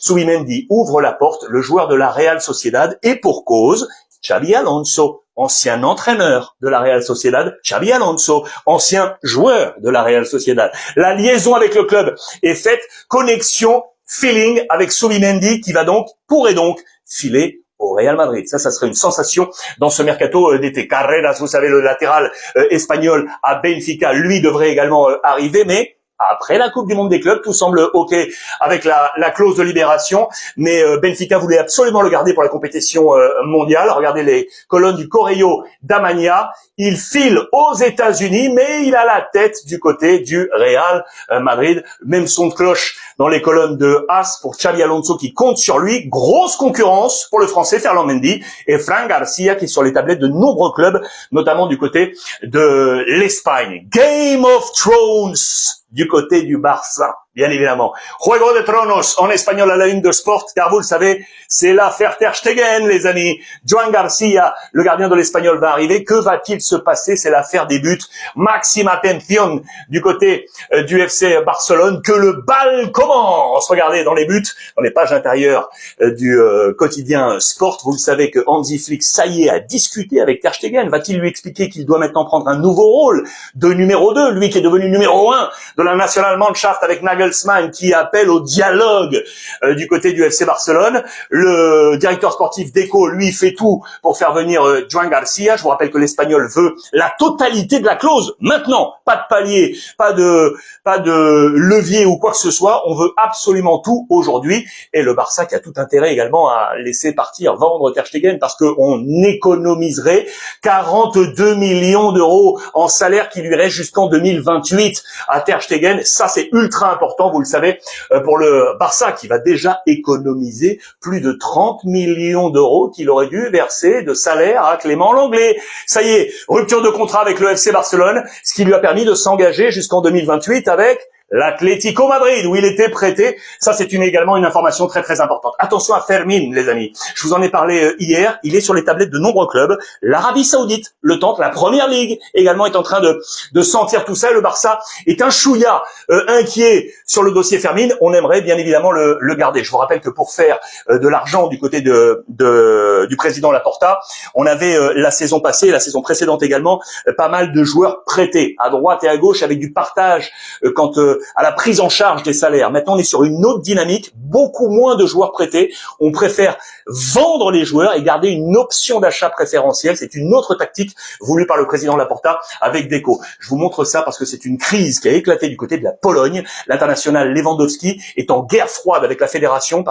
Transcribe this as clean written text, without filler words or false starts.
Zubimendi ouvre la porte, le joueur de la Real Sociedad, et pour cause, Xabi Alonso, ancien entraîneur de la Real Sociedad, Xabi Alonso, ancien joueur de la Real Sociedad. La liaison avec le club est faite, connexion, feeling avec Zubimendi qui pourrait donc filer au Real Madrid. Ça serait une sensation dans ce mercato d'été. Carreras, vous savez, le latéral espagnol à Benfica, lui devrait également arriver, mais après la Coupe du Monde des clubs, tout semble OK avec la clause de libération, mais Benfica voulait absolument le garder pour la compétition mondiale. Regardez les colonnes du Correio d'Amania. Il file aux États-Unis, mais il a la tête du côté du Real Madrid. Même son de cloche dans les colonnes de AS pour Xabi Alonso qui compte sur lui. Grosse concurrence pour le Français Ferland Mendy et Fran Garcia qui est sur les tablettes de nombreux clubs, notamment du côté de l'Espagne. Game of Thrones du côté du Barça, bien évidemment. Juego de Tronos en espagnol à la une de Sport, car vous le savez, c'est l'affaire Ter Stegen, les amis. Joan Garcia, le gardien de l'Espagnol, va arriver. Que va-t-il se passer? C'est l'affaire des buts. Maxime attention du côté du FC Barcelone, que le bal commence. Regardez dans les buts, dans les pages intérieures du quotidien Sport, vous le savez que Hansi Flick, ça y est, a discuté avec Ter Stegen. Va-t-il lui expliquer qu'il doit maintenant prendre un nouveau rôle de numéro 2, lui qui est devenu numéro 1 de la Nationalmannschaft avec Nagelsmann qui appelle au dialogue du côté du FC Barcelone. Le directeur sportif Deco, lui, fait tout pour faire venir Joan Garcia. Je vous rappelle que l'Espagnol veut la totalité de la clause. Maintenant, pas de palier, pas de levier ou quoi que ce soit. On veut absolument tout aujourd'hui. Et le Barça qui a tout intérêt également à laisser partir, vendre Ter Stegen parce qu'on économiserait 42 millions d'euros en salaire qui lui reste jusqu'en 2028 à Ter Stegen. Ça, c'est ultra important, vous le savez, pour le Barça qui va déjà économiser plus de 30 millions d'euros qu'il aurait dû verser de salaire à Clément Lenglet. Ça y est, rupture de contrat avec le FC Barcelone, ce qui lui a permis de s'engager jusqu'en 2028 avec l'Atlético Madrid, où il était prêté. Ça, c'est également une information très très importante. Attention à Fermin, les amis. Je vous en ai parlé hier. Il est sur les tablettes de nombreux clubs. L'Arabie Saoudite le tente. La Première Ligue également est en train de sentir tout ça. Le Barça est un chouïa inquiet sur le dossier Fermin. On aimerait bien évidemment le garder. Je vous rappelle que pour faire de l'argent du côté du président Laporta, on avait la saison passée, la saison précédente également, pas mal de joueurs prêtés à droite et à gauche avec du partage quant à la prise en charge des salaires. Maintenant, on est sur une autre dynamique, beaucoup moins de joueurs prêtés. On préfère vendre les joueurs et garder une option d'achat préférentielle. C'est une autre tactique voulue par le président Laporta avec Deco. Je vous montre ça parce que c'est une crise qui a éclaté du côté de la Pologne. L'international Lewandowski est en guerre froide avec la fédération